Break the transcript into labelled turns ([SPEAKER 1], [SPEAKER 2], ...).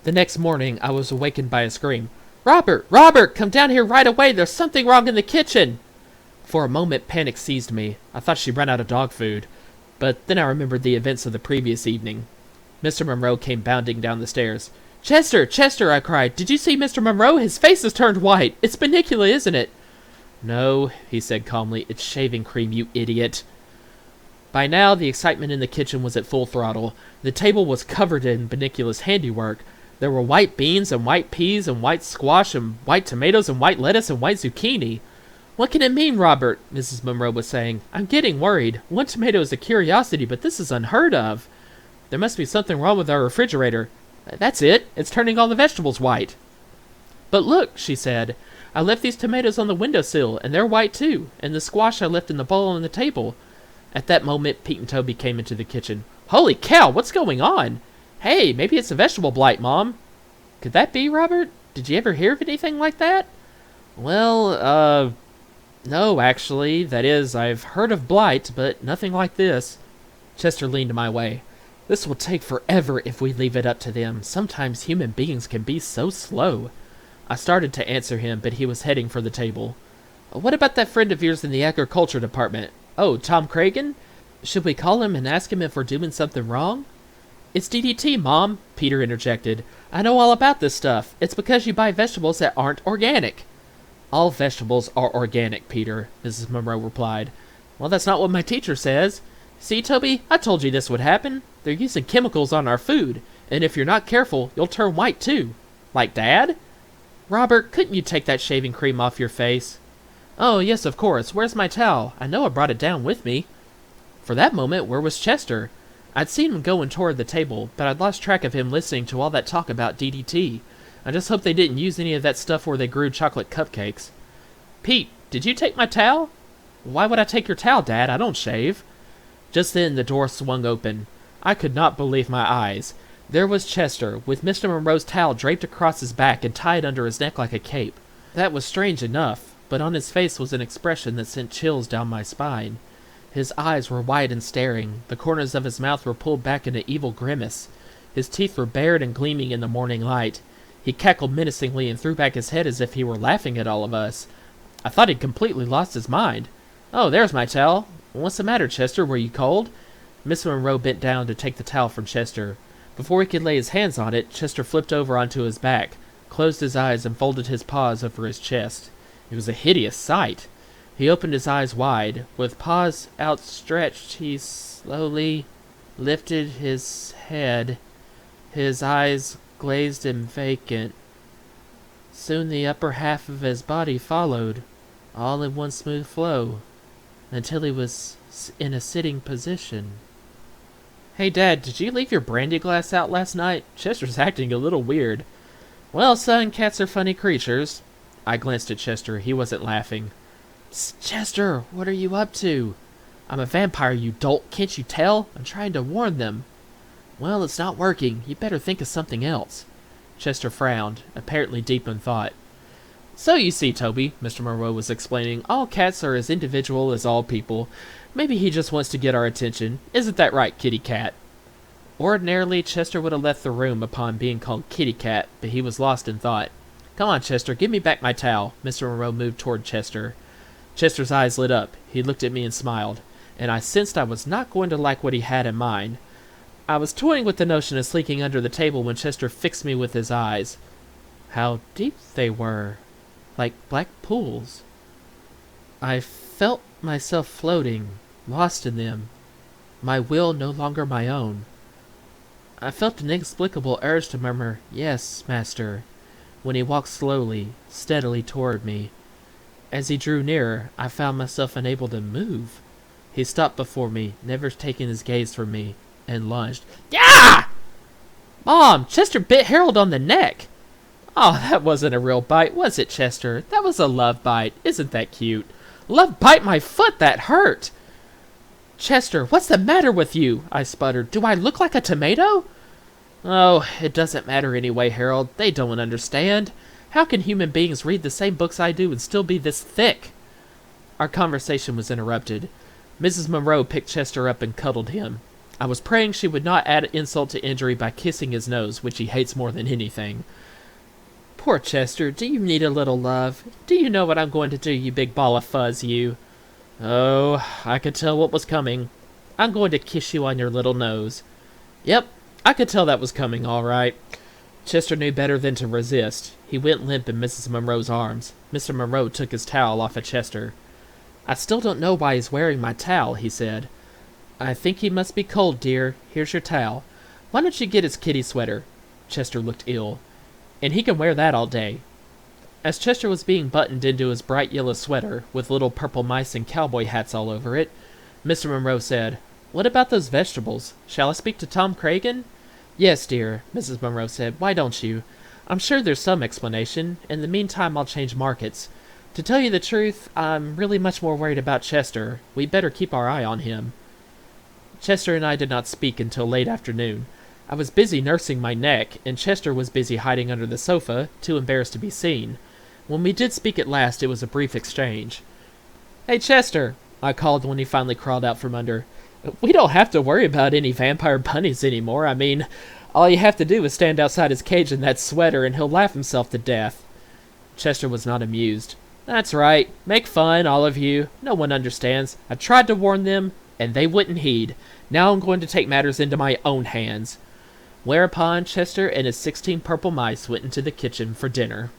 [SPEAKER 1] The next morning, I was awakened by a scream. "Robert! Robert! Come down here right away! There's something wrong in the kitchen!" For a moment, panic seized me. I thought she'd run out of dog food. But then I remembered the events of the previous evening. Mr. Monroe came bounding down the stairs. "Chester! Chester!" I cried. "Did you see Mr. Monroe? His face has turned white. It's Bunnicula, isn't it?" "No," he said calmly. "It's shaving cream, you idiot." By now, the excitement in the kitchen was at full throttle. The table was covered in Bunnicula's handiwork. There were white beans and white peas and white squash and white tomatoes and white lettuce and white zucchini. "What can it mean, Robert?" Mrs. Monroe was saying. "I'm getting worried. One tomato is a curiosity, but this is unheard of. There must be something wrong with our refrigerator. That's it. It's turning all the vegetables white." "But look," she said. "I left these tomatoes on the windowsill, and they're white too, and the squash I left in the bowl on the table." At that moment, Pete and Toby came into the kitchen. "Holy cow, what's going on? Hey, maybe it's a vegetable blight, Mom." "Could that be, Robert? Did you ever hear of anything like that?" "Well, no, actually. That is, I've heard of blight, but nothing like this." Chester leaned my way. "This will take forever if we leave it up to them. Sometimes human beings can be so slow." I started to answer him, but he was heading for the table. "What about that friend of yours in the agriculture department? Oh, Tom Cragen? Should we call him and ask him if we're doing something wrong?" "It's DDT, Mom," Peter interjected. "I know all about this stuff. It's because you buy vegetables that aren't organic." "All vegetables are organic, Peter," Mrs. Monroe replied. "Well, that's not what my teacher says. See, Toby, I told you this would happen. They're using chemicals on our food, and if you're not careful, you'll turn white too." "Like Dad?" "Robert, couldn't you take that shaving cream off your face?" "Oh, yes, of course. Where's my towel? I know I brought it down with me." For that moment, where was Chester? I'd seen him going toward the table, but I'd lost track of him listening to all that talk about DDT. I just hope they didn't use any of that stuff where they grew chocolate cupcakes. "Pete, did you take my towel?" "Why would I take your towel, Dad? I don't shave." Just then the door swung open. I could not believe my eyes. There was Chester, with Mr. Monroe's towel draped across his back and tied under his neck like a cape. That was strange enough, but on his face was an expression that sent chills down my spine. His eyes were wide and staring. The corners of his mouth were pulled back in an evil grimace. His teeth were bared and gleaming in the morning light. He cackled menacingly and threw back his head as if he were laughing at all of us. I thought he'd completely lost his mind. "Oh, there's my towel. What's the matter, Chester? Were you cold?" Miss Monroe bent down to take the towel from Chester. Before he could lay his hands on it, Chester flipped over onto his back, closed his eyes, and folded his paws over his chest. It was a hideous sight. He opened his eyes wide. With paws outstretched, he slowly lifted his head, his eyes glazed and vacant. Soon the upper half of his body followed, all in one smooth flow, until he was in a sitting position. "Hey, Dad, did you leave your brandy glass out last night? Chester's acting a little weird." "Well, son, cats are funny creatures." I glanced at Chester. He wasn't laughing. "Psst, Chester, what are you up to?" "I'm a vampire, you dolt. Can't you tell? I'm trying to warn them." "Well, it's not working. You better think of something else." Chester frowned, apparently deep in thought. "So you see, Toby," Mr. Monroe was explaining, "all cats are as individual as all people. Maybe he just wants to get our attention. Isn't that right, Kitty Cat?" Ordinarily, Chester would have left the room upon being called Kitty Cat, but he was lost in thought. "Come on, Chester, give me back my towel." Mr. Monroe moved toward Chester. Chester's eyes lit up. He looked at me and smiled, and I sensed I was not going to like what he had in mind. I was toying with the notion of sneaking under the table when Chester fixed me with his eyes. How deep they were, like black pools. I felt myself floating, lost in them, my will no longer my own. I felt an inexplicable urge to murmur, "Yes, master," when he walked slowly, steadily toward me. As he drew nearer, I found myself unable to move. He stopped before me, never taking his gaze from me, and lunged. "Yeah!" "Mom, Chester bit Harold on the neck." "Oh, that wasn't a real bite, was it, Chester? That was a love bite. Isn't that cute?" "Love bite my foot, that hurt." "Chester, what's the matter with you?" I sputtered. "Do I look like a tomato?" "Oh, it doesn't matter anyway, Harold. They don't understand. How can human beings read the same books I do and still be this thick?" Our conversation was interrupted. Mrs. Monroe picked Chester up and cuddled him. I was praying she would not add insult to injury by kissing his nose, which he hates more than anything. Poor Chester, do you need a little love? Do you know what I'm going to do, you big ball of fuzz, you? Oh, I could tell what was coming. I'm going to kiss you on your little nose. Yep, I could tell that was coming, all right. Chester knew better than to resist. He went limp in Mrs. Monroe's arms. Mr. Monroe took his towel off of Chester. I still don't know why he's wearing my towel, he said. I think he must be cold, dear. Here's your towel. Why don't you get his kitty sweater? Chester looked ill. And he can wear that all day. As Chester was being buttoned into his bright yellow sweater, with little purple mice and cowboy hats all over it, Mr. Monroe said, What about those vegetables? Shall I speak to Tom Cragen? Yes, dear, Mrs. Monroe said. Why don't you? I'm sure there's some explanation. In the meantime, I'll change markets. To tell you the truth, I'm really much more worried about Chester. We'd better keep our eye on him. Chester and I did not speak until late afternoon. I was busy nursing my neck, and Chester was busy hiding under the sofa, too embarrassed to be seen. When we did speak at last, it was a brief exchange. Hey, Chester, I called when he finally crawled out from under. We don't have to worry about any vampire bunnies anymore. I mean, all you have to do is stand outside his cage in that sweater, and he'll laugh himself to death. Chester was not amused. That's right. Make fun, all of you. No one understands. I tried to warn them, and they wouldn't heed. Now I'm going to take matters into my own hands. Whereupon Chester and his 16 purple mice went into the kitchen for dinner.